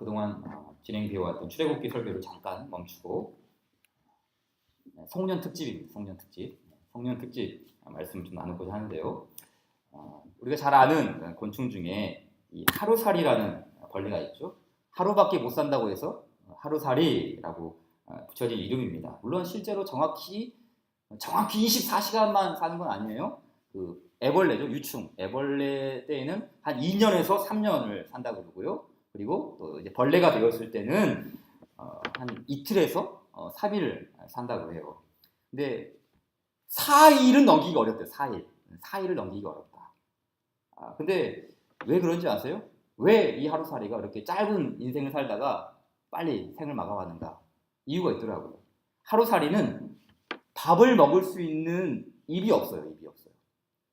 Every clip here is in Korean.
그동안 진행되어왔던 출애굽기 설교를 잠깐 멈추고 송년 특집입니다. 송년 특집 말씀을 좀 나누고자 하는데요. 우리가 잘 아는 곤충 중에 이 하루살이라는 벌레가 있죠. 하루밖에 못 산다고 해서 하루살이라고 붙여진 이름입니다. 물론 실제로 정확히 24시간만 사는 건 아니에요. 그 애벌레죠, 유충. 애벌레 때에는 한 2년에서 3년을 산다고 그러고요. 그리고 또 이제 벌레가 되었을 때는 한 이틀에서 3일을 산다고 해요. 근데 4일은 넘기기가 어렵대요. 4일을 넘기기가 어렵다. 근데 왜 그런지 아세요? 왜 이 하루살이가 이렇게 짧은 인생을 살다가 빨리 생을 마감하는가? 이유가 있더라고요. 하루살이는 밥을 먹을 수 있는 입이 없어요.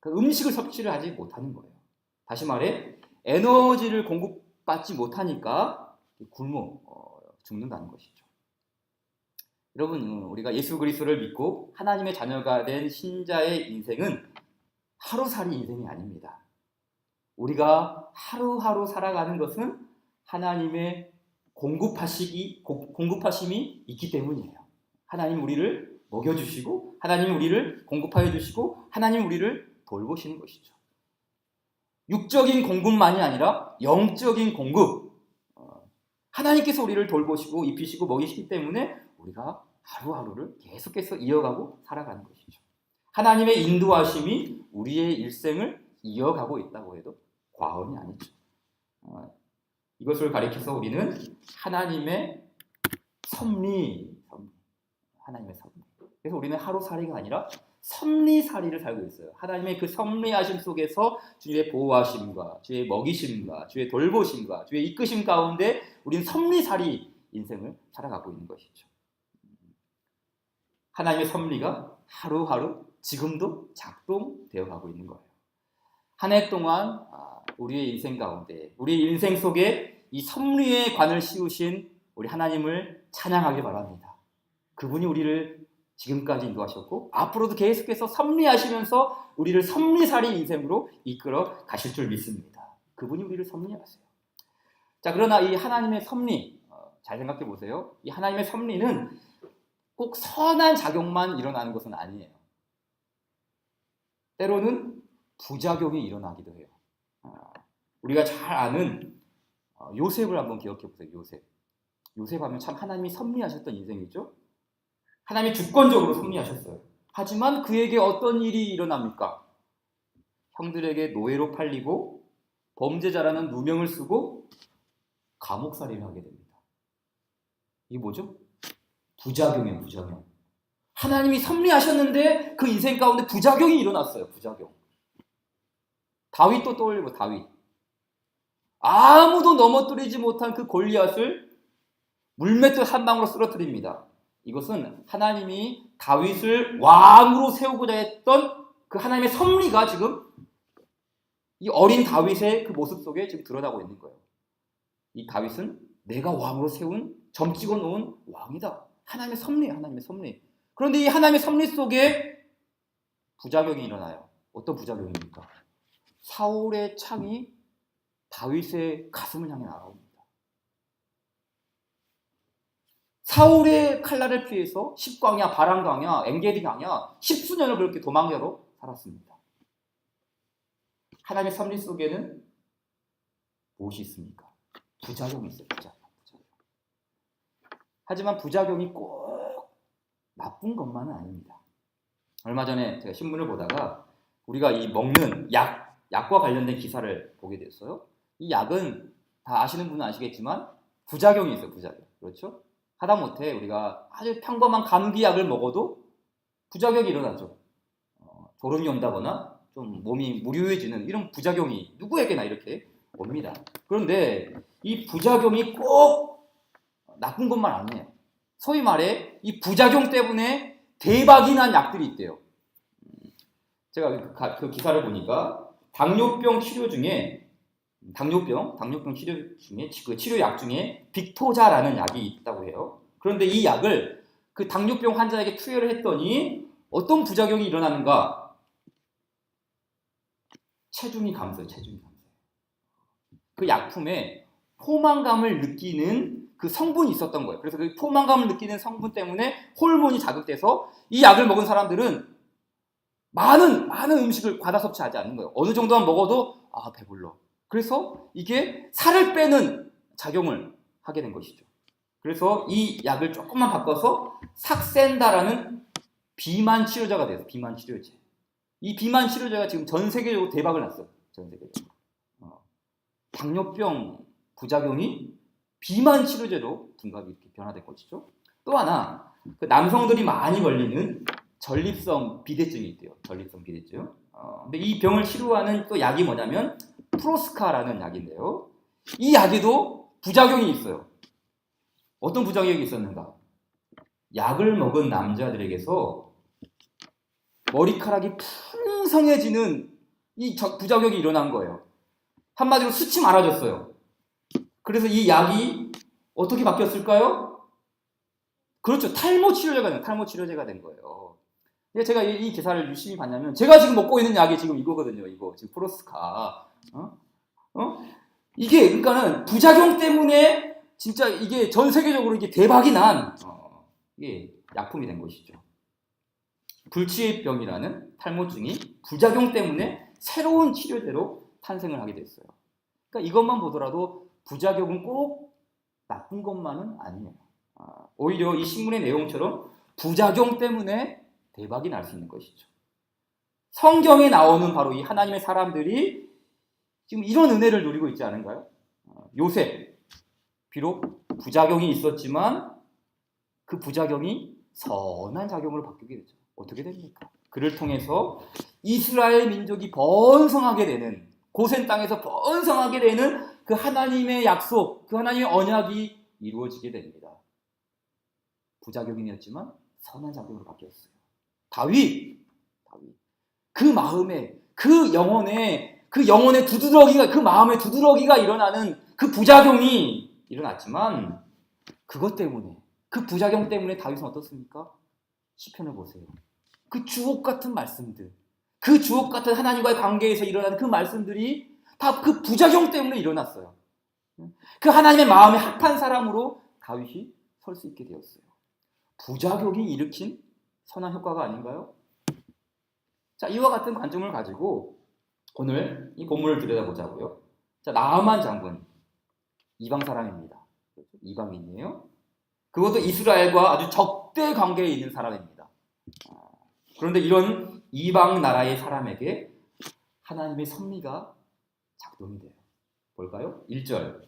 그 음식을 섭취를 하지 못하는 거예요. 다시 말해 에너지를 공급받지 못하니까 굶어 죽는다는 것이죠. 여러분, 우리가 예수 그리스도를 믿고 하나님의 자녀가 된 신자의 인생은 하루살이 인생이 아닙니다. 우리가 하루하루 살아가는 것은 하나님의 공급하심이 있기 때문이에요. 하나님 우리를 먹여주시고, 하나님 우리를 공급하여 주시고, 하나님 우리를 돌보시는 것이죠. 육적인 공급만이 아니라 영적인 공급. 하나님께서 우리를 돌보시고 입히시고 먹이시기 때문에 우리가 하루하루를 계속해서 이어가고 살아가는 것이죠. 하나님의 인도하심이 우리의 일생을 이어가고 있다고 해도 과언이 아니죠. 이것을 가리켜서 우리는 하나님의 섭리. 그래서 우리는 하루살이가 아니라 섭리살이를 살고 있어요. 하나님의 그 섭리하심 속에서 주의 보호하심과 주의 먹이심과 주의 돌보심과 주의 이끄심 가운데 우리는 섭리살이 인생을 살아가고 있는 것이죠. 하나님의 섭리가 하루하루 지금도 작동되어 가고 있는 거예요. 한 해 동안 우리의 인생 가운데 우리 인생 속에 이 섭리의 관을 씌우신 우리 하나님을 찬양하길 바랍니다. 그분이 우리를 지금까지 인도하셨고 앞으로도 계속해서 섭리하시면서 우리를 섭리살이 인생으로 이끌어 가실 줄 믿습니다. 그분이 우리를 섭리하세요. 자, 그러나 이 하나님의 섭리, 잘 생각해 보세요. 이 하나님의 섭리는 꼭 선한 작용만 일어나는 것은 아니에요. 때로는 부작용이 일어나기도 해요. 우리가 잘 아는 요셉을 한번 기억해 보세요. 요셉 하면 참 하나님이 섭리하셨던 인생이죠. 하나님이 주권적으로 섭리하셨어요. 하지만 그에게 어떤 일이 일어납니까? 형들에게 노예로 팔리고 범죄자라는 누명을 쓰고 감옥살이를 하게 됩니다. 이게 뭐죠? 부작용이에요, 부작용. 하나님이 섭리하셨는데 그 인생 가운데 부작용이 일어났어요, 부작용. 다윗도 떠올리고 다윗. 아무도 넘어뜨리지 못한 그 골리앗을 물맷돌 한 방으로 쓰러뜨립니다. 이것은 하나님이 다윗을 왕으로 세우고자 했던 그 하나님의 섭리가 지금 이 어린 다윗의 그 모습 속에 지금 드러나고 있는 거예요. 이 다윗은 내가 왕으로 세운 점찍어 놓은 왕이다. 하나님의 섭리. 그런데 이 하나님의 섭리 속에 부작용이 일어나요. 어떤 부작용입니까? 사울의 창이 다윗의 가슴을 향해 날아옵니다. 사울의 칼날을 피해서 십광야, 바람광야, 엔게디 광야 10수년을 그렇게 도망자로 살았습니다. 하나님의 섭리 속에는 무엇이 있습니까? 부작용이 있어요. 부작용. 하지만 부작용이 꼭 나쁜 것만은 아닙니다. 얼마 전에 제가 신문을 보다가 우리가 이 먹는 약과 관련된 기사를 보게 됐어요. 이 약은 다 아시는 분은 아시겠지만 부작용이 있어요. 부작용. 그렇죠? 하다못해 우리가 아주 평범한 감기약을 먹어도 부작용이 일어나죠. 졸음이 온다거나 좀 몸이 무료해지는 이런 부작용이 누구에게나 이렇게 옵니다. 그런데 이 부작용이 꼭 나쁜 것만 아니에요. 소위 말해 이 부작용 때문에 대박이 난 약들이 있대요. 제가 그 기사를 보니까 당뇨병 치료 중에 그 치료약 중에 빅토자라는 약이 있다고 해요. 그런데 이 약을 그 당뇨병 환자에게 투여를 했더니 어떤 부작용이 일어나는가? 체중이 감소해요. 그 약품에 포만감을 느끼는 그 성분이 있었던 거예요. 그래서 그 포만감을 느끼는 성분 때문에 호르몬이 자극돼서 이 약을 먹은 사람들은 많은 음식을 과다 섭취하지 않는 거예요. 어느 정도만 먹어도 배불러. 그래서 이게 살을 빼는 작용을 하게 된 것이죠. 그래서 이 약을 조금만 바꿔서 삭센다라는 비만 치료제가 돼서 비만 치료제. 이 비만 치료제가 지금 전 세계적으로 대박을 났어요. 전 세계적으로. 당뇨병 부작용이 비만 치료제로 둔갑이 이렇게 변화된 것이죠. 또 하나, 그 남성들이 많이 걸리는 전립선 비대증이 있대요. 전립선 비대증. 근데 이 병을 치료하는 또 약이 뭐냐면 프로스카라는 약인데요. 이 약에도 부작용이 있어요. 어떤 부작용이 있었는가? 약을 먹은 남자들에게서 머리카락이 풍성해지는 이 부작용이 일어난 거예요. 한마디로 수치 많아졌어요. 그래서 이 약이 어떻게 바뀌었을까요? 그렇죠. 탈모 치료제가 된 거예요. 제가 이 기사를 유심히 봤냐면 제가 지금 먹고 있는 약이 지금 이거거든요. 이거 지금 프로스카. 이게 그러니까는 부작용 때문에 진짜 이게 전 세계적으로 이게 대박이 난 이게 약품이 된 것이죠. 불치병이라는 탈모증이 부작용 때문에 새로운 치료제로 탄생을 하게 됐어요. 그러니까 이것만 보더라도 부작용은 꼭 나쁜 것만은 아니에요. 오히려 이 신문의 내용처럼 부작용 때문에 대박이 날 수 있는 것이죠. 성경에 나오는 바로 이 하나님의 사람들이 지금 이런 은혜를 누리고 있지 않은가요? 요셉, 비록 부작용이 있었지만 그 부작용이 선한 작용으로 바뀌게 되죠. 어떻게 됩니까? 그를 통해서 이스라엘 민족이 번성하게 되는, 고센 땅에서 번성하게 되는 그 하나님의 약속, 그 하나님의 언약이 이루어지게 됩니다. 부작용이었지만 선한 작용으로 바뀌었어요. 다윗, 그 마음에, 그 영혼의 두드러기가, 그 마음의 두드러기가 일어나는 그 부작용이 일어났지만 그것 때문에, 그 부작용 때문에 다윗은 어떻습니까? 시편을 보세요. 그 주옥 같은 말씀들, 그 주옥 같은 하나님과의 관계에서 일어나는 그 말씀들이 다 그 부작용 때문에 일어났어요. 그 하나님의 마음에 합한 사람으로 다윗이 설 수 있게 되었어요. 부작용이 일으킨 선한 효과가 아닌가요? 자, 이와 같은 관점을 가지고 오늘 이 본문을 들여다보자고요. 자, 나아만 장군, 이방 사람입니다. 이방인이에요. 그것도 이스라엘과 아주 적대 관계에 있는 사람입니다. 그런데 이런 이방 나라의 사람에게 하나님의 섭리가 작동이 돼요. 볼까요? 1절.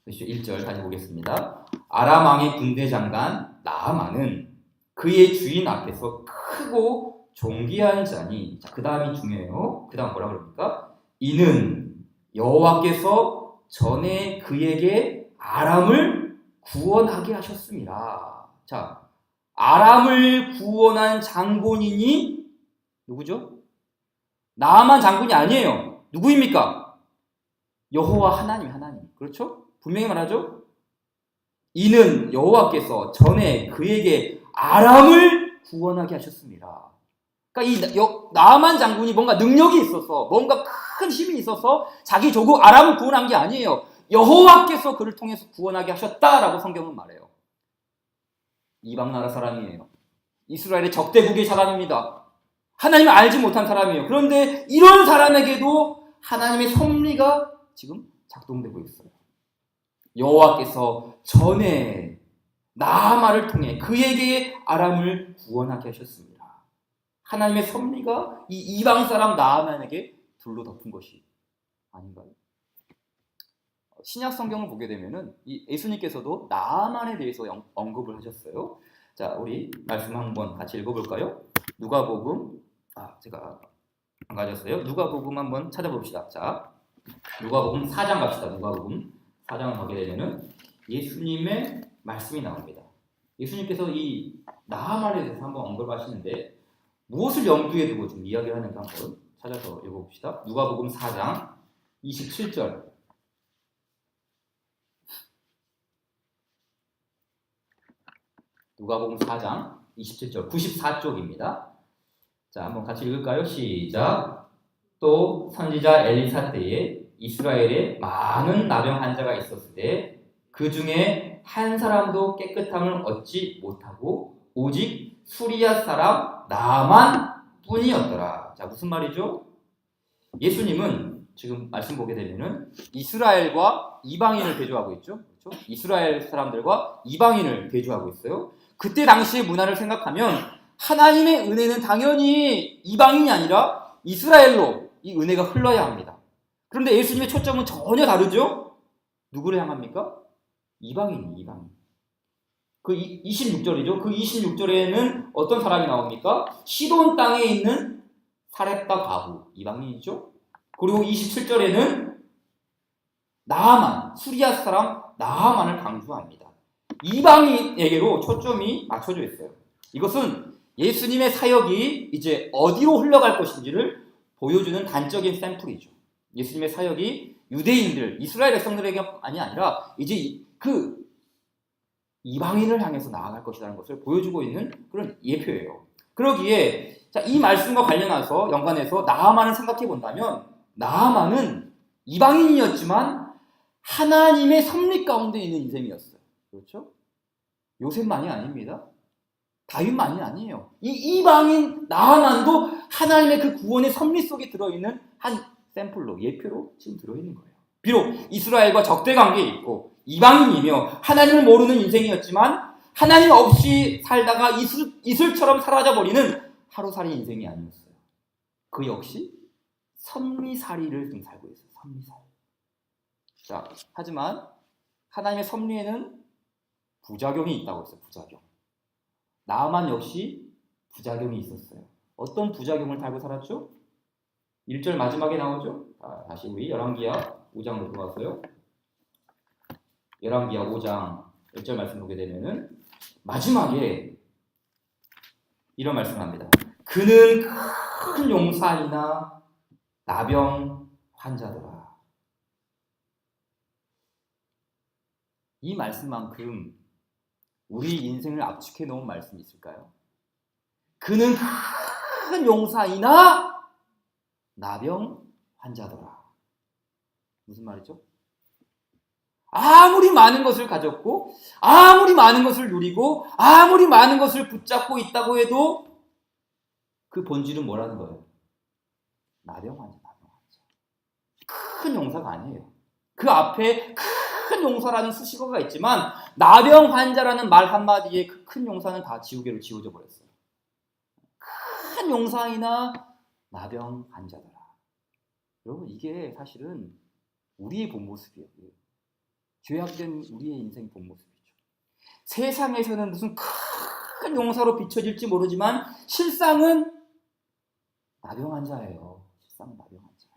1절 다시 보겠습니다. 아람 왕의 군대 장관 나아만은 그의 주인 앞에서 크고 존귀한 자니, 자, 그 다음이 중요해요. 그 다음 뭐라 그럽니까? 이는 여호와께서 전에 그에게 아람을 구원하게 하셨습니다. 자, 아람을 구원한 장본인이 누구죠? 나아만 장군이 아니에요. 누구입니까? 여호와 하나님. 그렇죠? 분명히 말하죠? 이는 여호와께서 전에 그에게 아람을 구원하게 하셨습니다. 그러니까 이 나아만 장군이 뭔가 능력이 있어서, 뭔가 큰 힘이 있어서 자기 조국 아람을 구원한 게 아니에요. 여호와께서 그를 통해서 구원하게 하셨다라고 성경은 말해요. 이방 나라 사람이에요. 이스라엘의 적대국의 사람입니다. 하나님을 알지 못한 사람이에요. 그런데 이런 사람에게도 하나님의 섭리가 지금 작동되고 있어요. 여호와께서 전에 나아만을 통해 그에게 아람을 구원하게 하셨습니다. 하나님의 섭리가 이 이방 사람 나아만에게 둘로 덮은 것이 아닌가요? 신약 성경을 보게 되면은 이 예수님께서도 나아만에 대해서 언급을 하셨어요. 자, 우리 말씀 한번 같이 읽어볼까요? 누가복음, 제가 안 가졌어요. 누가복음 한번 찾아봅시다. 자, 누가복음 4장 갑시다. 누가복음 4장을 가게 되면은 예수님의 말씀이 나옵니다. 예수님께서 이 나아만에 대해서 한번 언급하시는데 무엇을 염두에 두고 좀 이야기를 하는가 한번 찾아서 읽어봅시다. 누가복음 4장 27절. 누가복음 4장 27절 94쪽입니다. 자, 한번 같이 읽을까요? 시작. 또 선지자 엘리사 때에 이스라엘에 많은 나병 환자가 있었을 때 그 중에 한 사람도 깨끗함을 얻지 못하고 오직 수리아 사람 나만 뿐이었더라. 자, 무슨 말이죠? 예수님은 지금 말씀 보게 되면은 이스라엘과 이방인을 대조하고 있죠. 그렇죠? 이스라엘 사람들과 이방인을 대조하고 있어요. 그때 당시의 문화를 생각하면 하나님의 은혜는 당연히 이방인이 아니라 이스라엘로 이 은혜가 흘러야 합니다. 그런데 예수님의 초점은 전혀 다르죠? 누구를 향합니까? 이방인. 그 26절이죠. 그 26절에는 어떤 사람이 나옵니까? 시돈 땅에 있는 사렙다 과부, 이방인이죠. 그리고 27절에는 나아만, 수리아 사람 나아만을 강조합니다. 이방인에게로 초점이 맞춰져 있어요. 이것은 예수님의 사역이 이제 어디로 흘러갈 것인지를 보여주는 단적인 샘플이죠. 예수님의 사역이 유대인들, 이스라엘 백성들에게만이 아니라 이제 그 이방인을 향해서 나아갈 것이라는 것을 보여주고 있는 그런 예표예요. 그러기에 자, 이 말씀과 관련해서 연관해서 나아만을 생각해 본다면 나아만은 이방인이었지만 하나님의 섭리 가운데 있는 인생이었어요. 그렇죠? 요셉만이 아닙니다. 다윗만이 아니에요. 이 이방인 나아만도 하나님의 그 구원의 섭리 속에 들어있는 한 샘플로, 예표로 지금 들어있는 거예요. 비록 이스라엘과 적대 관계에 있고 이방인이며 하나님을 모르는 인생이었지만 하나님 없이 살다가 이슬처럼 사라져버리는 하루살이 인생이 아니었어요. 그 역시 섭리살이를 지금 살고 있어요. 섭리살. 자, 하지만 하나님의 섭리에는 부작용이 있다고 했어요. 부작용. 나아만 역시 부작용이 있었어요. 어떤 부작용을 달고 살았죠? 1절 마지막에 나오죠? 다시 우리 열왕기하 5장으로 들어가서요. 열왕기하 5장 1절 말씀 보게 되면은 마지막에 이런 말씀을 합니다. 그는 큰 용사이나 나병 환자더라. 이 말씀만큼 우리 인생을 압축해 놓은 말씀이 있을까요? 그는 큰 용사이나 나병 환자더라. 무슨 말이죠? 아무리 많은 것을 가졌고 아무리 많은 것을 누리고 아무리 많은 것을 붙잡고 있다고 해도 그 본질은 뭐라는 거예요? 나병 환자. 큰 용사가 아니에요. 그 앞에 큰 용사라는 수식어가 있지만 나병 환자라는 말 한마디에 그 큰 용사는 다 지우개로 지워져 버렸어요. 큰 용사이나 나병 환자더라. 여러분, 이게 사실은 우리의 본 모습이에요. 죄악된 우리의 인생 본 모습이죠. 세상에서는 무슨 큰 용사로 비춰질지 모르지만 실상은 나병 환자예요. 실상은 나병 환자.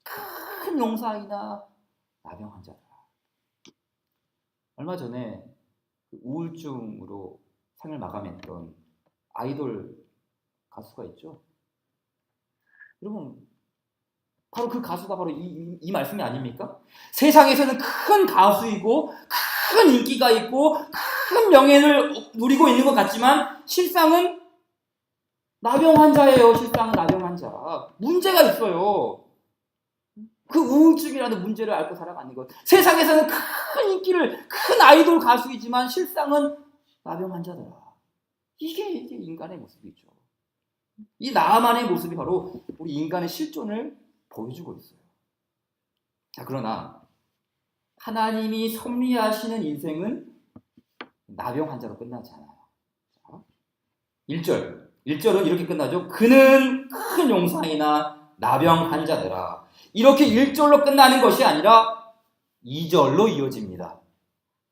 큰 용사이나 나병 환자더라. 얼마 전에 우울증으로 생을 마감했던 아이돌 가수가 있죠. 여러분, 바로 그 가수가 바로 이 말씀이 아닙니까? 세상에서는 큰 가수이고 큰 인기가 있고 큰 명예를 누리고 있는 것 같지만 실상은 나병 환자예요. 실상은 나병 환자. 문제가 있어요. 그 우울증이라는 문제를 앓고 살아가는 것. 세상에서는 큰 인기를, 큰 아이돌 가수이지만 실상은 나병 환자더라. 이게 인간의 모습이죠. 이 나만의 모습이 바로 우리 인간의 실존을 보여주고 있어요. 자, 그러나 하나님이 섭리하시는 인생은 나병 환자로 끝나지 않아요. 자, 1절은 이렇게 끝나죠. 그는 큰 용사이나 나병 환자더라. 이렇게 1절로 끝나는 것이 아니라 2절로 이어집니다.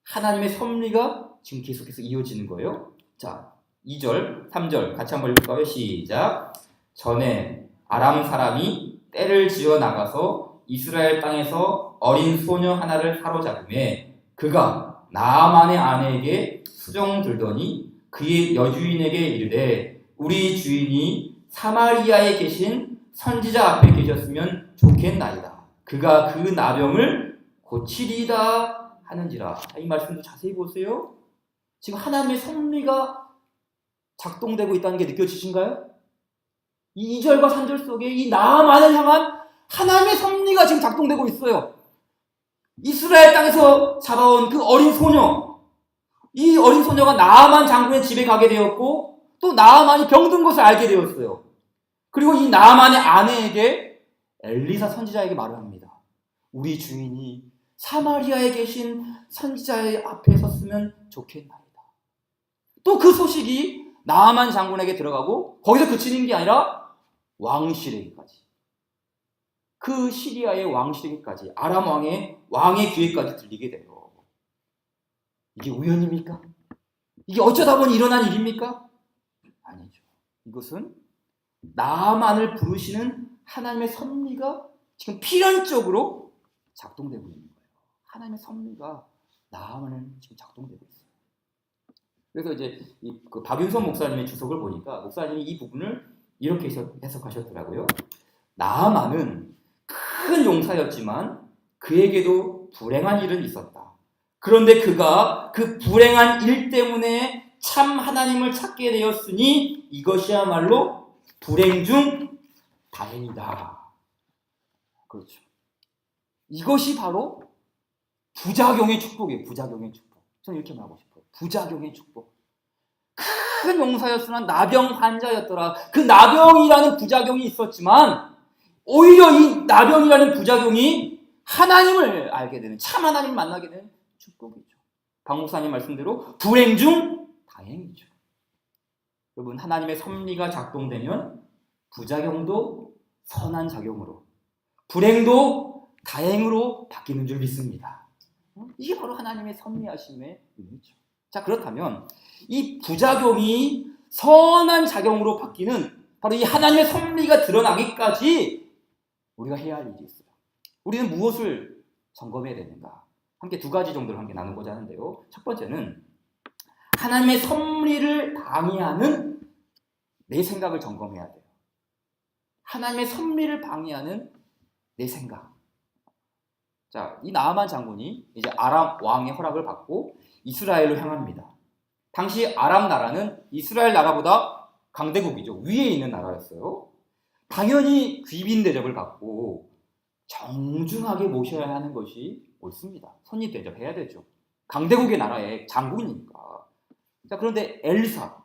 하나님의 섭리가 지금 계속해서 이어지는 거예요. 자, 2절, 3절 같이 한번 읽을까요? 시작. 전에 아람 사람이 떼를 지어 나가서 이스라엘 땅에서 어린 소녀 하나를 사로잡음에 그가 나아만의 아내에게 수정 들더니 그의 여주인에게 이르되 우리 주인이 사마리아에 계신 선지자 앞에 계셨으면 좋겠나이다. 그가 그 나병을 고치리다 하는지라. 이 말씀도 자세히 보세요. 지금 하나님의 섭리가 작동되고 있다는 게 느껴지신가요? 이 2절과 3절 속에 이 나아만을 향한 하나님의 섭리가 지금 작동되고 있어요. 이스라엘 땅에서 잡아온 그 어린 소녀, 이 어린 소녀가 나아만 장군의 집에 가게 되었고 또 나아만이 병든 것을 알게 되었어요. 그리고 이 나아만의 아내에게 엘리사 선지자에게 말을 합니다. 우리 주인이 사마리아에 계신 선지자의 앞에 섰으면 좋겠나이다. 또 그 소식이 나아만 장군에게 들어가고 거기서 그치는 게 아니라 왕실에게까지, 그 시리아의 왕실에게까지, 아람 왕의 귀에까지 들리게 돼요. 이게 우연입니까? 이게 어쩌다 보니 일어난 일입니까? 아니죠. 이것은 나아만을 부르시는 하나님의 섭리가 지금 필연적으로 작동되고 있는 거예요. 하나님의 섭리가 나아만을 지금 작동되고 있어요. 그래서 이제 그 박윤선 목사님의 주석을 보니까 목사님이 이 부분을 이렇게 해석하셨더라고요. 나아만은 큰 용사였지만 그에게도 불행한 일은 있었다. 그런데 그가 그 불행한 일 때문에 참 하나님을 찾게 되었으니 이것이야말로 불행 중 다행이다. 그렇죠. 이것이 바로 부작용의 축복이에요. 부작용의 축복. 저는 이렇게 말하고 싶어요. 부작용의 축복. 큰 용사였으나 나병 환자였더라. 그 나병이라는 부작용이 있었지만 오히려 이 나병이라는 부작용이 하나님을 알게 되는, 참 하나님을 만나게 되는 축복이죠. 박 목사님 말씀대로 불행 중 다행이죠. 여러분, 하나님의 섭리가 작동되면 부작용도 선한 작용으로, 불행도 다행으로 바뀌는 줄 믿습니다. 이게 바로 하나님의 섭리하심의 의미죠. 자, 그렇다면 이 부작용이 선한 작용으로 바뀌는 바로 이 하나님의 섭리가 드러나기까지 우리가 해야 할 일이 있어요. 우리는 무엇을 점검해야 되는가? 함께 두 가지 정도를 함께 나누고자 하는데요. 첫 번째는 하나님의 섭리를 방해하는 내 생각을 점검해야 돼요. 하나님의 섭리를 방해하는 내 생각. 자, 이 나아만 장군이 이제 아람 왕의 허락을 받고 이스라엘로 향합니다. 당시 아람 나라는 이스라엘 나라보다 강대국이죠. 위에 있는 나라였어요. 당연히 귀빈 대접을 받고 정중하게 모셔야 하는 것이 옳습니다. 손님 대접해야 되죠. 강대국의 나라의 장군이니까. 자, 그런데 엘리사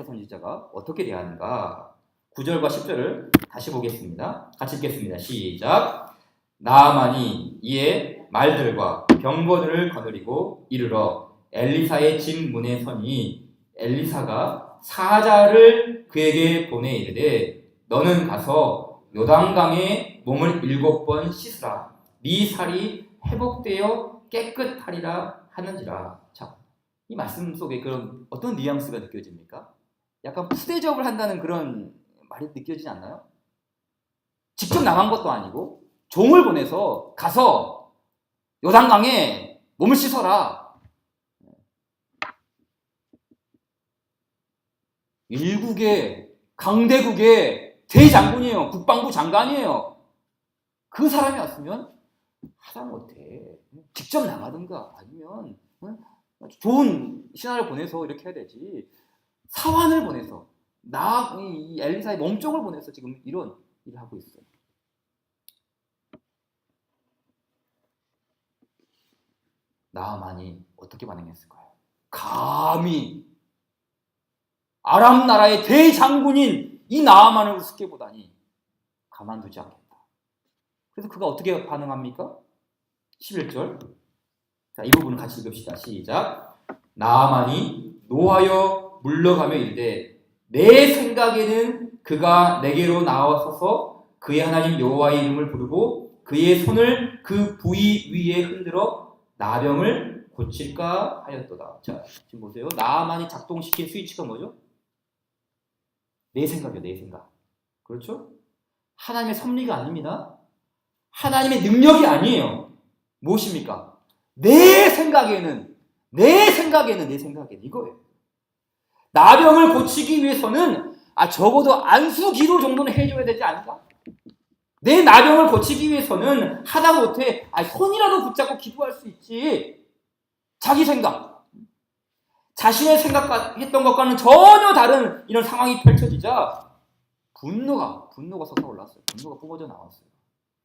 선지자가 어떻게 대하는가? 9절과 10절을 다시 보겠습니다. 같이 읽겠습니다. 시작. 나아만이 이에 말들과 병거들을 거느리고 이르러 엘리사의 집 문에 서니 엘리사가 사자를 그에게 보내 이르되 너는 가서 요단강에 몸을 7번 씻으라. 네 살이 회복되어 깨끗하리라 하는지라. 자, 이 말씀 속에 그런 어떤 뉘앙스가 느껴집니까? 약간 푸대접을 한다는 그런 말이 느껴지지 않나요? 직접 나간 것도 아니고 종을 보내서 가서 요단강에 몸을 씻어라. 일국의 강대국의 대장군이에요. 국방부 장관이에요. 그 사람이 왔으면 하다못해 직접 나가든가 아니면 좋은 신하를 보내서 이렇게 해야 되지. 사환을 보내서 이 엘리사의 몸종을 보내서 지금 이런 일을 하고 있어요. 나아만이 어떻게 반응했을까요? 감히 아람 나라의 대장군인 이 나아만을 우습게 보다니 가만두지 않겠다. 그래서 그가 어떻게 반응합니까? 11절. 자, 이 부분을 같이 읽읍시다. 시작. 나아만이 노하여 물러가며 이르되 내 생각에는 그가 내게로 나와서서 그의 하나님 여호와의 이름을 부르고 그의 손을 그 부위 위에 흔들어 나병을 고칠까 하였도다. 자, 지금 보세요. 나아만이 작동시킨 스위치가 뭐죠? 내 생각이요, 내 생각. 그렇죠? 하나님의 섭리가 아닙니다. 하나님의 능력이 아니에요. 무엇입니까? 내 생각에는 이거예요. 나병을 고치기 위해서는 적어도 안수 기도 정도는 해줘야 되지 않을까? 내 나병을 고치기 위해서는 하다못해 손이라도 붙잡고 기도할 수 있지. 자기 생각, 자신의 생각했던 것과는 전혀 다른 이런 상황이 펼쳐지자 분노가 솟아올랐어요. 분노가 뿜어져 나왔어요.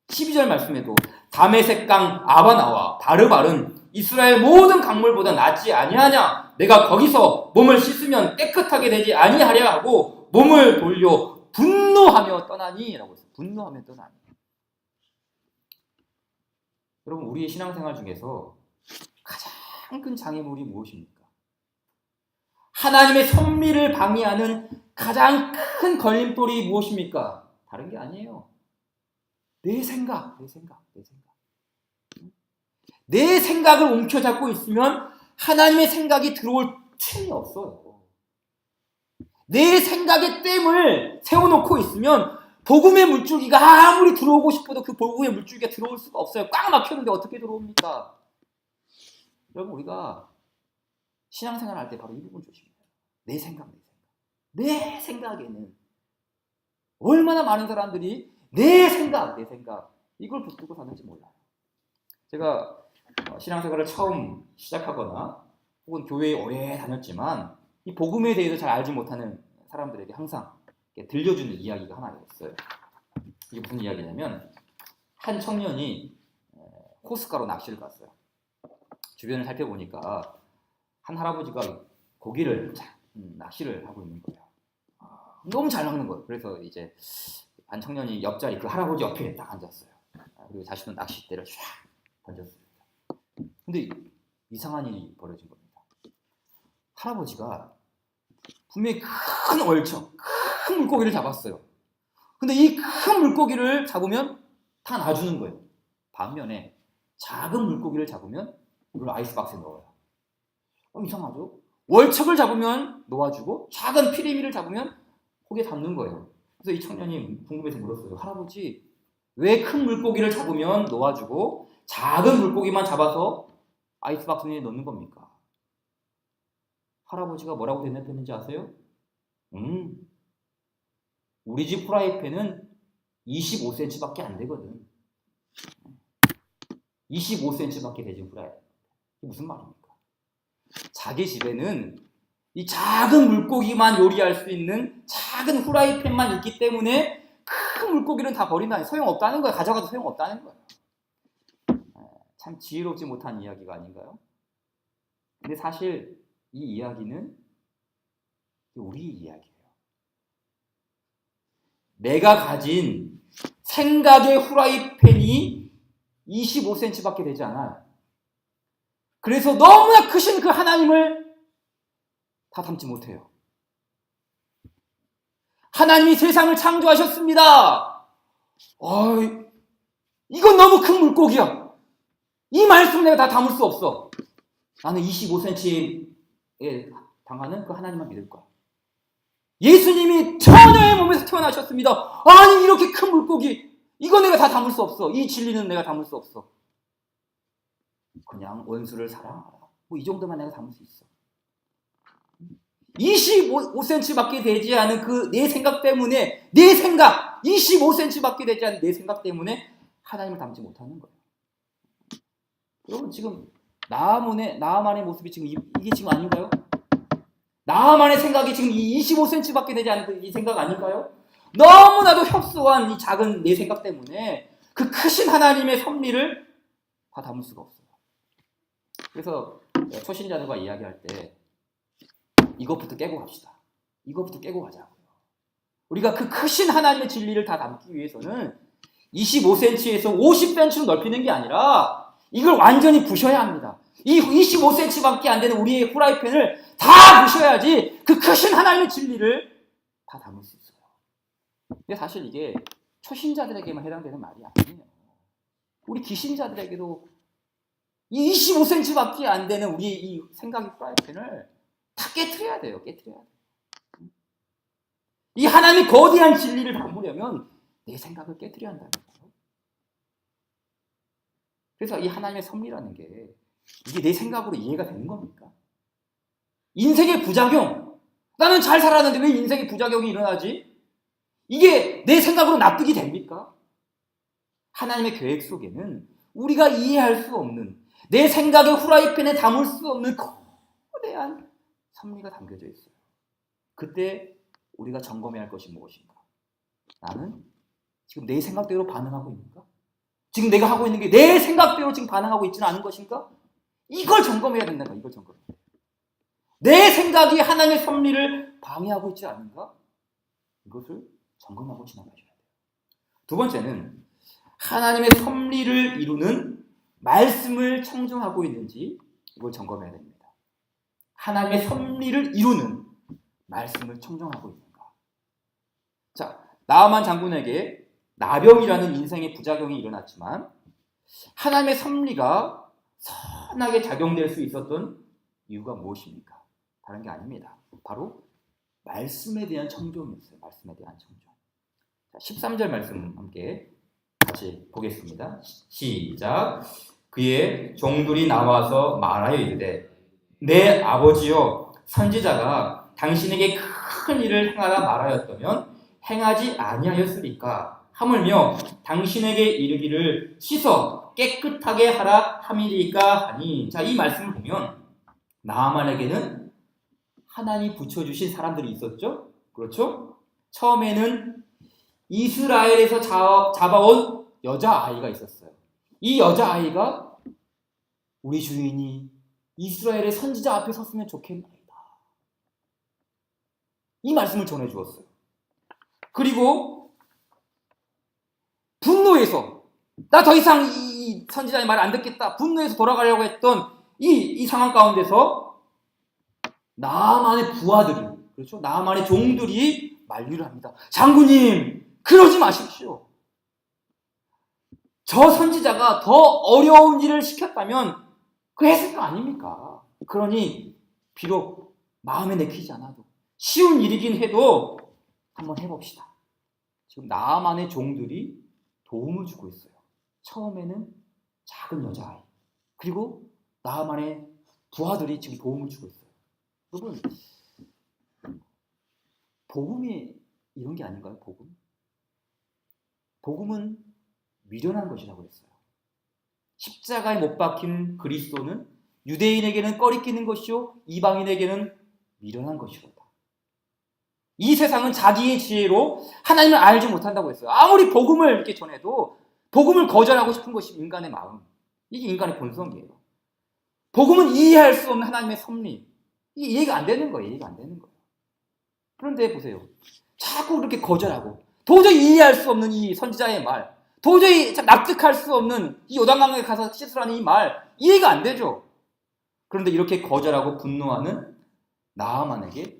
12절 말씀에도 다메섹강 아바나와 바르발은 이스라엘 모든 강물보다 낫지 아니하냐? 내가 거기서 몸을 씻으면 깨끗하게 되지 아니하랴 하고 몸을 돌려 분노하며 떠나니 라고 했어요. 분노하며 떠나니. 여러분, 우리의 신앙생활 중에서 가장 큰 장애물이 무엇입니까? 하나님의 섭리를 방해하는 가장 큰 걸림돌이 무엇입니까? 다른 게 아니에요. 내 생각. 내 생각을 움켜잡고 있으면 하나님의 생각이 들어올 틈이 없어요. 내 생각의 댐을 세워놓고 있으면 복음의 물줄기가 아무리 들어오고 싶어도 그 복음의 물줄기가 들어올 수가 없어요. 꽉 막혔는데 어떻게 들어옵니까? 여러분, 우리가 신앙생활 할 때 바로 이 부분 조심해요. 내 생각. 내 생각에는 얼마나 많은 사람들이 내 생각 이걸 붙들고 사는지 몰라요. 제가 신앙생활을 처음 시작하거나 혹은 교회에 오래 다녔지만 이 복음에 대해서 잘 알지 못하는 사람들에게 항상 들려주는 이야기가 하나 있어요. 이게 무슨 이야기냐면 한 청년이 호숫가로 낚시를 갔어요. 주변을 살펴보니까 한 할아버지가 고기를 낚시를 하고 있는 거예요. 너무 잘 낚는 거예요. 그래서 이제 한 청년이 옆자리 그 할아버지 옆에 딱 앉았어요. 그리고 자신은 낚싯대를 쫙 던졌습니다. 근데 이상한 일이 벌어진 겁니다. 할아버지가 분명히 큰 얼척, 큰 물고기를 잡았어요. 근데 이 큰 물고기를 잡으면 다 놔주는 거예요. 반면에 작은 물고기를 잡으면 이걸 아이스박스에 넣어요. 이상하죠? 월척을 잡으면 놓아주고 작은 피레미를 잡으면 고기에 담는 거예요. 그래서 이 청년이 궁금해서 물었어요. 할아버지, 왜 큰 물고기를 잡으면 놓아주고 작은 물고기만 잡아서 아이스박스에 넣는 겁니까? 할아버지가 뭐라고 대답했는지 아세요? 우리 집 프라이팬은 25cm밖에 안 되거든. 25cm밖에 되지 프라이팬. 이게 무슨 말입니까? 자기 집에는 이 작은 물고기만 요리할 수 있는 작은 후라이팬만 있기 때문에 큰 물고기는 다 버린다니 소용없다는 거예요. 가져가도 소용없다는 거예요. 참 지혜롭지 못한 이야기가 아닌가요? 근데 사실 이 이야기는 우리 이야기예요. 내가 가진 생각의 후라이팬이 25cm밖에 되지 않아요. 그래서 너무나 크신 그 하나님을 다 담지 못해요. 하나님이 세상을 창조하셨습니다. 이건 너무 큰 물고기야. 이 말씀 내가 다 담을 수 없어. 나는 25cm에 당하는 그 하나님만 믿을 거야. 예수님이 처녀의 몸에서 태어나셨습니다. 아니 이렇게 큰 물고기 이거 내가 다 담을 수 없어. 이 진리는 내가 담을 수 없어. 그냥 원수를 사랑하라. 이 정도만 내가 담을 수 있어. 25cm밖에 되지 않은 그 내 생각 때문에 25cm밖에 되지 않은 내 생각 때문에 하나님을 담지 못하는 거예요. 여러분 지금 나만의 모습이 지금 이게 지금 아닌가요? 나만의 생각이 지금 이 25cm밖에 되지 않은 이 생각 아닐까요? 너무나도 협소한 이 작은 내 생각 때문에 그 크신 하나님의 섭리를 다 담을 수가 없어요. 그래서 초신자들과 이야기할 때 이것부터 깨고 갑시다. 이것부터 깨고 가자고요. 우리가 그 크신 하나님의 진리를 다 담기 위해서는 25cm에서 50cm로 넓히는 게 아니라 이걸 완전히 부셔야 합니다. 이 25cm밖에 안 되는 우리의 후라이팬을 다 부셔야지 그 크신 하나님의 진리를 다 담을 수 있어요. 근데 사실 이게 초신자들에게만 해당되는 말이 아니에요. 우리 기신자들에게도 이 25cm밖에 안 되는 우리 이 생각의 프라이팬을 다 깨트려야 돼요. 이 하나님의 거대한 진리를 담으려면 내 생각을 깨트려야 한다는 거예요. 그래서 이 하나님의 섭리라는 게 이게 내 생각으로 이해가 되는 겁니까? 인생의 부작용. 나는 잘 살았는데 왜 인생의 부작용이 일어나지? 이게 내 생각으로 납득이 됩니까? 하나님의 계획 속에는 우리가 이해할 수 없는 내 생각의 후라이팬에 담을 수 없는 거대한 섭리가 담겨져 있어요. 그때 우리가 점검해야 할 것이 무엇인가? 나는 지금 내 생각대로 반응하고 있는가? 지금 내가 하고 있는 게 내 생각대로 지금 반응하고 있지는 않은 것인가? 이걸 점검해야 된다. 이걸 점검해야 돼. 내 생각이 하나님의 섭리를 방해하고 있지 않은가? 이것을 점검하고 지나가셔야 돼요. 두 번째는 하나님의 섭리를 이루는 말씀을 청정하고 있는지 이걸 점검해야 됩니다. 하나님의 섭리를 이루는 말씀을 청정하고 있는가? 자, 나아만 장군에게 나병이라는 인생의 부작용이 일어났지만 하나님의 섭리가 선하게 작용될 수 있었던 이유가 무엇입니까? 다른 게 아닙니다. 바로 말씀에 대한 청종이었어요. 말씀에 대한 청종. 자, 13절 말씀 함께 같이 보겠습니다. 시작. 그의 종들이 나와서 말하여 이르되 내 아버지여 선지자가 당신에게 큰 일을 행하라 말하였다면 행하지 아니하였으리까 하물며 당신에게 이르기를 씻어 깨끗하게 하라 함이리까 하니. 자, 이 말씀을 보면 나아만에게는 하나님 붙여주신 사람들이 있었죠. 그렇죠? 처음에는 이스라엘에서 잡아온 여자아이가 있었어요. 이 여자아이가 우리 주인이 이스라엘의 선지자 앞에 섰으면 좋겠나이다. 이 말씀을 전해주었어요. 그리고 분노해서 나 더 이상 이 선지자의 말 안 듣겠다. 분노해서 돌아가려고 했던 이 상황 가운데서 나아만의 부하들이, 그렇죠? 나아만의 종들이 만류를 합니다. 장군님, 그러지 마십시오. 저 선지자가 더 어려운 일을 시켰다면 그 했을 거 아닙니까? 그러니 비록 마음에 내키지 않아도 쉬운 일이긴 해도 한번 해봅시다. 지금 나아만의 종들이 도움을 주고 있어요. 처음에는 작은 여자아이, 그리고 나아만의 부하들이 지금 도움을 주고 있어요. 여러분, 복음이 이런 게 아닌가요? 복음은 미련한 것이라고 했어요. 십자가에 못 박힌 그리스도는 유대인에게는 꺼리끼는 것이요 이방인에게는 미련한 것이로다. 이 세상은 자기의 지혜로 하나님을 알지 못한다고 했어요. 아무리 복음을 이렇게 전해도 복음을 거절하고 싶은 것이 인간의 마음. 이게 인간의 본성이에요. 복음은 이해할 수 없는 하나님의 섭리. 이게 이해가 안 되는 거예요. 이해가 안 되는 거예요. 그런데 보세요. 자꾸 그렇게 거절하고 도저히 이해할 수 없는 이 선지자의 말, 도저히 납득할 수 없는 이 요단강에 가서 씻으라는 이 말, 이해가 안 되죠. 그런데 이렇게 거절하고 분노하는 나아만에게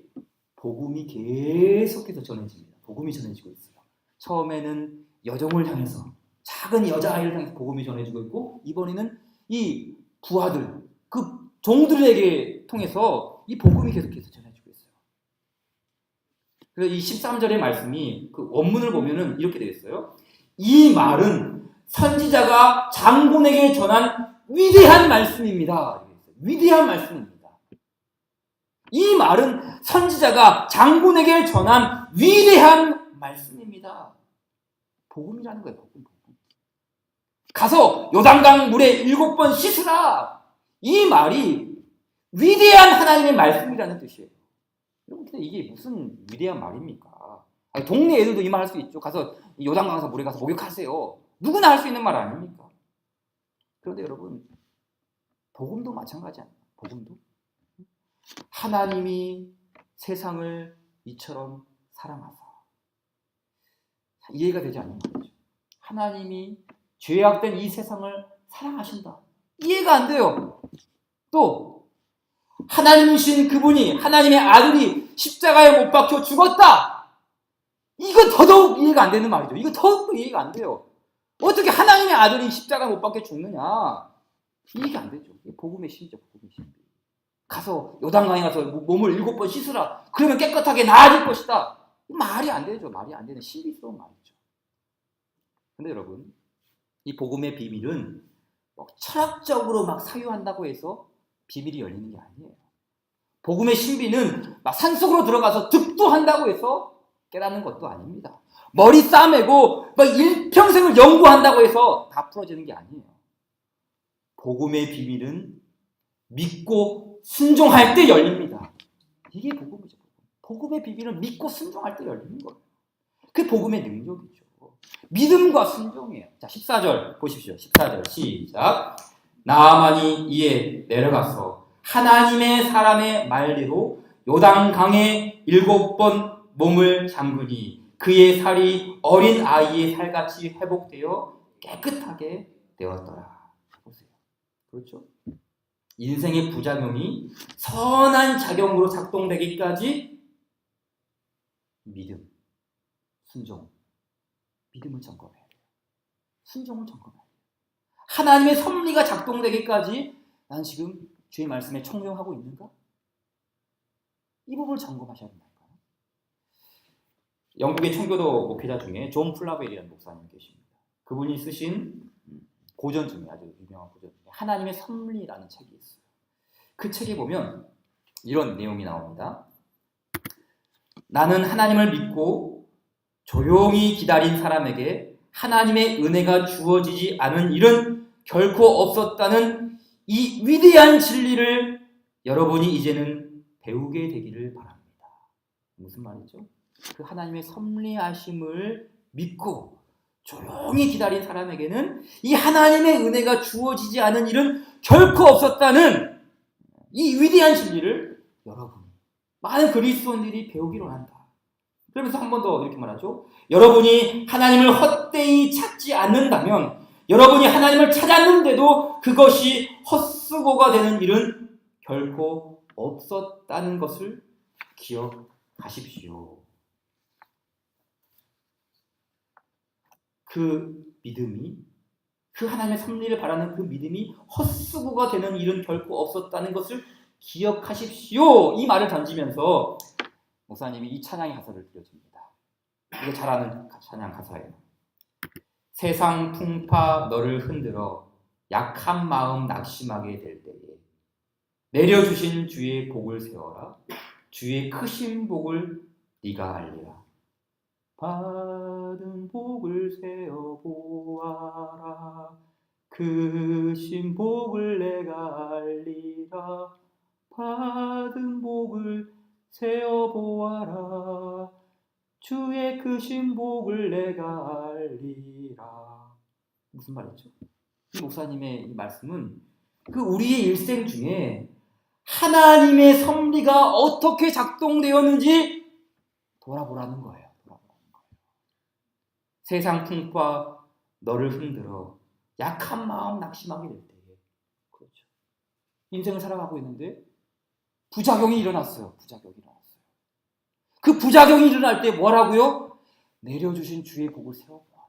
복음이 계속해서 전해집니다. 복음이 전해지고 있어요. 처음에는 여종을 향해서, 작은 여자아이를 향해서 복음이 전해지고 있고, 이번에는 이 부하들, 그 종들에게 통해서 이 복음이 계속해서 전해지고 있어요. 그래서 이 13절의 말씀이 그 원문을 보면은 이렇게 되겠어요. 이 말은 선지자가 장군에게 전한 위대한 말씀입니다. 위대한 말씀입니다. 이 말은 선지자가 장군에게 전한 위대한 말씀입니다. 복음이라는 거예요. 복음. 가서 요단강 물에 7번 씻으라. 이 말이 위대한 하나님의 말씀이라는 뜻이에요. 여러분, 근데 이게 무슨 위대한 말입니까? 아니, 동네 애들도 이 말 할 수 있죠. 가서 요단강에서 물에 가서 목욕하세요. 누구나 할 수 있는 말 아닙니까? 그런데 여러분, 복음도 마찬가지 아니에요. 복음도 하나님이 세상을 이처럼 사랑하사. 이해가 되지 않는 거죠. 하나님이 죄악된 이 세상을 사랑하신다. 이해가 안 돼요. 또 하나님이신 그분이, 하나님의 아들이 십자가에 못 박혀 죽었다. 이거 더더욱 이해가 안 되는 말이죠. 이거 더욱더 이해가 안 돼요. 어떻게 하나님의 아들이 십자가에 못 박혀 죽느냐. 이해가 안 되죠. 복음의 신이죠. 복음의 신. 가서 요단강에 가서 몸을 7번 씻으라. 그러면 깨끗하게 나아질 것이다. 말이 안 되죠. 말이 안 되는 신비스러운 말이죠. 근데 여러분, 이 복음의 비밀은 철학적으로 막 사유한다고 해서 비밀이 열리는 게 아니에요. 복음의 신비는 막 산속으로 들어가서 득도한다고 해서 깨닫는 것도 아닙니다. 머리 싸매고 막 일평생을 연구한다고 해서 다 풀어지는 게 아니에요. 복음의 비밀은 믿고 순종할 때 열립니다. 이게 복음이죠. 복음의 비밀은 믿고 순종할 때 열리는 거예요. 그게 복음의 능력이죠. 믿음과 순종이에요. 자, 14절 보십시오. 14절 시작. 나아만이 이에 내려가서 하나님의 사람의 말대로 요단강에 7번 몸을 잠그니 그의 살이 어린 아이의 살같이 회복되어 깨끗하게 되었더라. 보세요. 그렇죠? 인생의 부작용이 선한 작용으로 작동되기까지 믿음, 순종, 믿음을 점검해야 돼요. 순종을 점검해야 돼요. 하나님의 섭리가 작동되기까지 난 지금 주의 말씀에 청종하고 있는가? 이 부분을 점검하셔야 된다니까요. 영국의 청교도 목회자 중에 존 플라벨이라는 목사님 계십니다. 그분이 쓰신 고전 중에 아주 유명한 고전 중에 하나님의 섭리라는 책이 있어요. 그 책에 보면 이런 내용이 나옵니다. 나는 하나님을 믿고 조용히 기다린 사람에게 하나님의 은혜가 주어지지 않은 일은 결코 없었다는 이 위대한 진리를 여러분이 이제는 배우게 되기를 바랍니다. 무슨 말이죠? 그 하나님의 섭리하심을 믿고 조용히 기다린 사람에게는 이 하나님의 은혜가 주어지지 않은 일은 결코 없었다는 이 위대한 진리를 여러분, 많은 그리스도인들이 배우기로 한다. 그러면서 한 번 더 이렇게 말하죠. 여러분이 하나님을 헛되이 찾지 않는다면 여러분이 하나님을 찾았는데도 그것이 헛수고가 되는 일은 결코 없었다는 것을 기억하십시오. 그 믿음이, 그 하나님의 섭리를 바라는 그 믿음이 헛수고가 되는 일은 결코 없었다는 것을 기억하십시오. 이 말을 던지면서 목사님이 이 찬양의 가사를 들려줍니다. 이거 잘 아는 찬양 가사예요. 세상 풍파 너를 흔들어 약한 마음 낙심하게 될 때에 내려주신 주의 복을 세워라. 주의 크신 복을 네가 알리라. 받은 복을 세어보아라. 크신 복을 내가 알리라. 받은 복을 세어보아라. 주의 크신 복을 내가 알리라. 무슨 말이죠? 이 목사님의 이 말씀은 그 우리의 일생 중에 하나님의 섭리가 어떻게 작동되었는지 돌아보라는 거예요. 세상 풍파 너를 흔들어 약한 마음 낙심하게 될 때에, 그렇죠. 인생을 살아가고 있는데 부작용이 일어났어요. 그 부작용이 일어날 때 뭐라고요? 내려주신 주의 복을 세워보아라.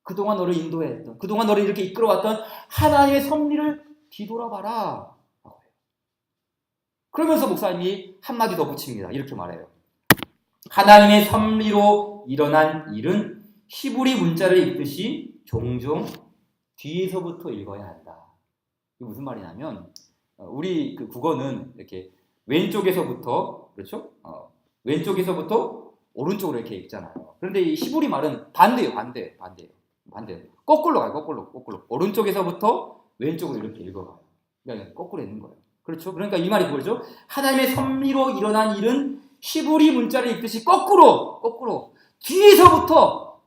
그동안 너를 인도했던, 그동안 너를 이렇게 이끌어왔던 하나님의 섭리를 뒤돌아봐라. 그러면서 목사님이 한마디 더 붙입니다. 이렇게 말해요. 하나님의 섭리로 일어난 일은 히브리 문자를 읽듯이 종종 뒤에서부터 읽어야 한다. 이게 무슨 말이냐면 우리 그 국어는 이렇게 왼쪽에서부터, 그렇죠? 왼쪽에서부터 오른쪽으로 이렇게 읽잖아요. 그런데 이 히브리 말은 반대예요. 거꾸로 가요. 거꾸로. 오른쪽에서부터 왼쪽으로 이렇게 읽어가요. 그러니까 거꾸로 읽는 거예요. 그렇죠? 그러니까 이 말이 그거죠. 하나님의 섭리로 일어난 일은 히브리 문자를 읽듯이 거꾸로 뒤에서부터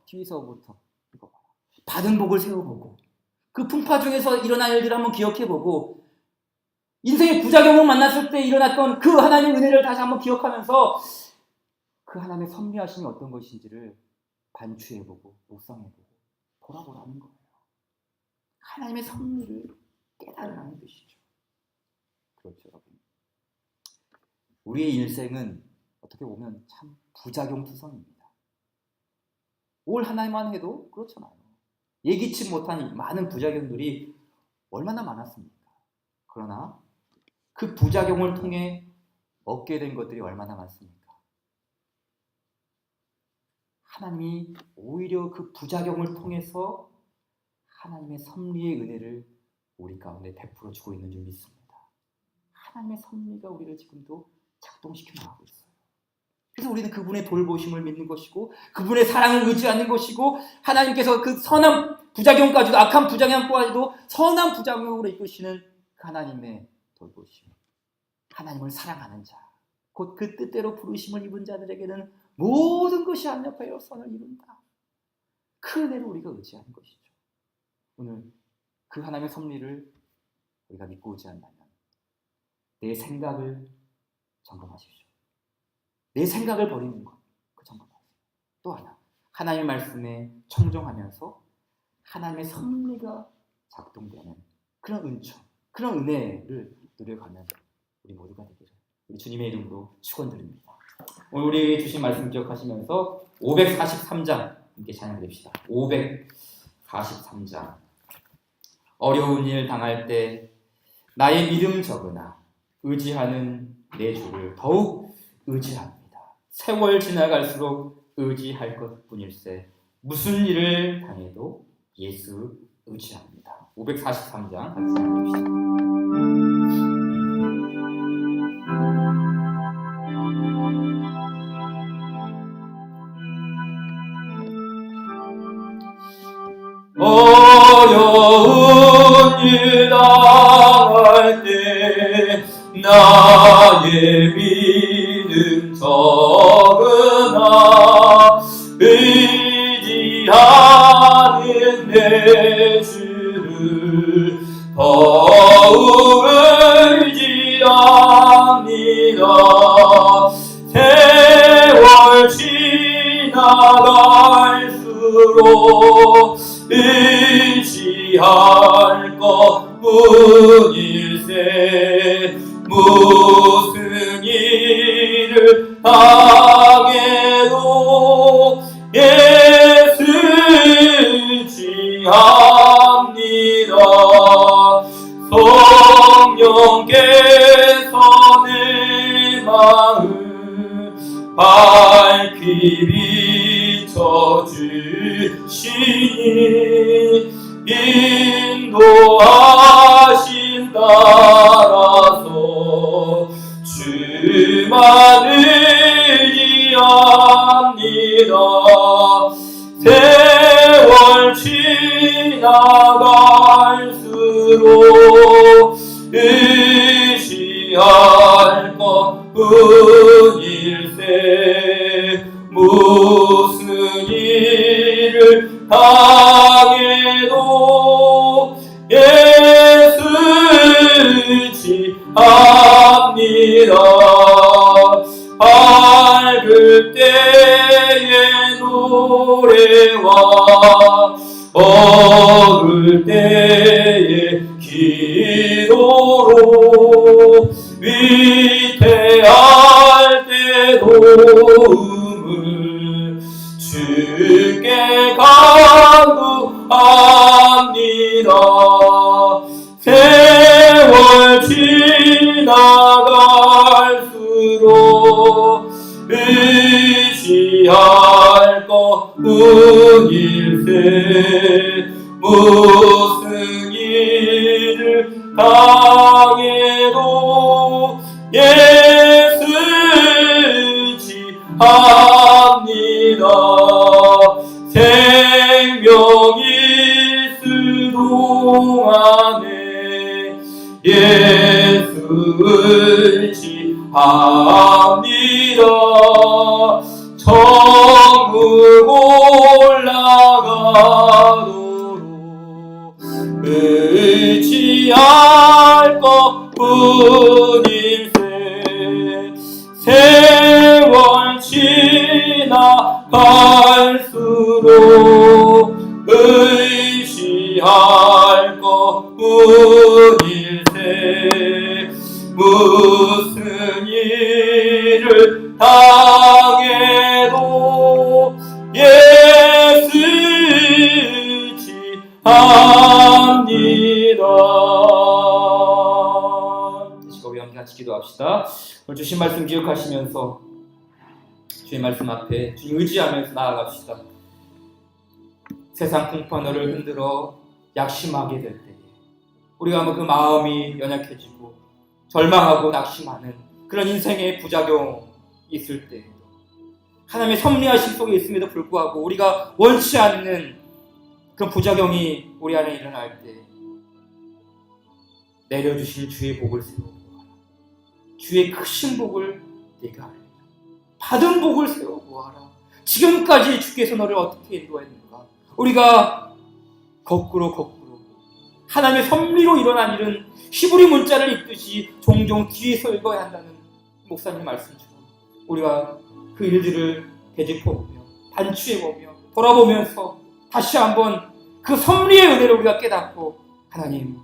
읽어봐라. 받은 복을 세워보고 그 풍파 중에서 일어난 일들을 한번 기억해보고 인생의 부작용을 만났을 때 일어났던 그 하나님의 은혜를 다시 한번 기억하면서 그 하나님의 섭리하심이 어떤 것인지를 반추해보고 묵상해보고 돌아보라는 거예요. 하나님의 섭리를 깨달으라는 뜻이죠. 그렇죠, 여러분. 우리의 일생은 어떻게 보면 참 부작용투성입니다. 올 하나만 해도 그렇잖아요. 예기치 못한 많은 부작용들이 얼마나 많았습니까? 그러나 그 부작용을 통해 얻게 된 것들이 얼마나 많습니까? 하나님이 오히려 그 부작용을 통해서 하나님의 섭리의 은혜를 우리 가운데 베풀어 주고 있는 줄 믿습니다. 하나님의 섭리가 우리를 지금도 작동시켜 나가고 있어요. 그래서 우리는 그분의 돌보심을 믿는 것이고 그분의 사랑을 의지하는 것이고 하나님께서 그 선한 부작용까지도 악한 부작용까지도 선한 부작용으로 이끄시는 그 하나님의 돌보심, 하나님을 사랑하는 자, 곧 그 뜻대로 부르심을 입은 자들에게는 모든 것이 합력하여 선을 이룬다. 그 은혜를 우리가 의지하는 것이죠. 오늘 그 하나님의 섭리를 우리가 믿고 의지한다면 내 생각을 점검하십시오. 내 생각을 버리는 것, 그 점검하세요. 또 하나, 하나님의 말씀에 청정하면서 하나님의 섭리가 작동되는 그런 은총, 그런 은혜를 누려가는 우리 모두가 되기를 우리 주님의 이름으로 축원드립니다. 오늘 우리 주신 말씀 기억하시면서 543장 함께 찬양드립시다. 543장. 어려운 일 당할 때 나의 믿음 적으나 의지하는 내 주를 더욱 의지합니다. 세월 지나갈수록 의지할 것뿐일세 무슨 일을 당해도 예수 의지합니다. 543장 같이 찬양드립시다. 어려운 일 당할 때 나의 믿음 적으나 의지하는 내 주를 더욱 의지합니다. 세월 지나갈수록 의지할 것뿐일세 무슨 일을 당해도 예수 의지합니다. 성령께서 내 마음 밝히 비춰주시니 인도하신 따라서 주만 의지합니다. 세월 지나갈수록 의지할 것뿐일세 무슨 일을 당해도 예수 의지합니다. 밝을 때의 노래와 어두울 때의 기도로 위태할 때 도움을 주께 간구합니다. 세월 지나갈수록 의지할 것뿐일세 무슨 일을 당해도 예수 의지합니다. 생명이 있을 동안에 예수 의지합니다. 천국 올라가도록 의지할 것뿐일세 세월 지나갈수록 의지할 것뿐일세 무슨 일을 당해도 예수 의지합니다. 시고 우리 같이 기도합시다. 오늘 주신 말씀 기억하시면서 주의 말씀 앞에 주님 의지하면서 나아갑시다. 세상 풍파너를 흔들어 약심하게 될 때에 우리가 그 마음이 연약해지고 절망하고 낙심하는 그런 인생의 부작용이 있을 때에도 하나님의 섭리하심 속에 있음에도 불구하고 우리가 원치 않는 그런 부작용이 우리 안에 일어날 때 내려주실 주의 복을 세워보아라. 주의 크신 복을 내가 알리라. 받은 복을 세워보아라. 지금까지 주께서 너를 어떻게 인도했는가? 우리가 거꾸로 하나님의 섭리로 일어난 일은 히브리 문자를 읽듯이 종종 뒤에서 읽어야 한다는 목사님 말씀처럼 우리가 그 일들을 되짚어보며 반추해보며 돌아보면서 다시 한번 그 섭리의 은혜를 우리가 깨닫고 하나님,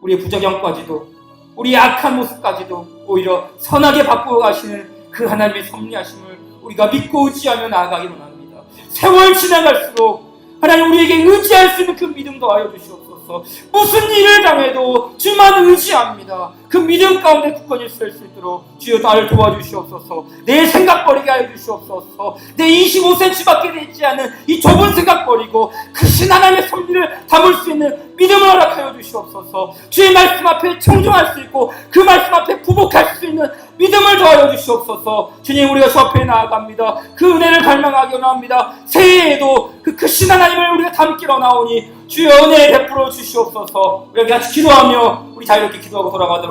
우리의 부적용까지도 우리의 악한 모습까지도 오히려 선하게 바꾸어 가시는 그 하나님의 섭리하심을 우리가 믿고 의지하며 나아가기로 합니다. 세월 지나갈수록 하나님 우리에게 의지할 수 있는 그 믿음 더하여 주시옵소서. 무슨 일을 당해도 주만 의지합니다. 그 믿음 가운데 굳건히 설 수 있도록 주여 나를 도와주시옵소서. 내 생각 버리게 하여 주시옵소서. 내 25cm밖에 되지 않은 이 좁은 생각 버리고 크신 하나님의 섭리를 담을 수 있는 믿음을 허락하여 주시옵소서. 주의 말씀 앞에 청종할 수 있고 그 말씀 앞에 부복할 수 있는 믿음을 더하여 주시옵소서. 주님, 우리가 주 앞에 나아갑니다. 그 은혜를 갈망하기 원합니다. 새해에도 그 크신 하나님을 우리가 담기로 나오니 주여 은혜 베풀어 주시옵소서. 우리가 같이 기도하며 우리 자유롭게 기도하고 돌아가도록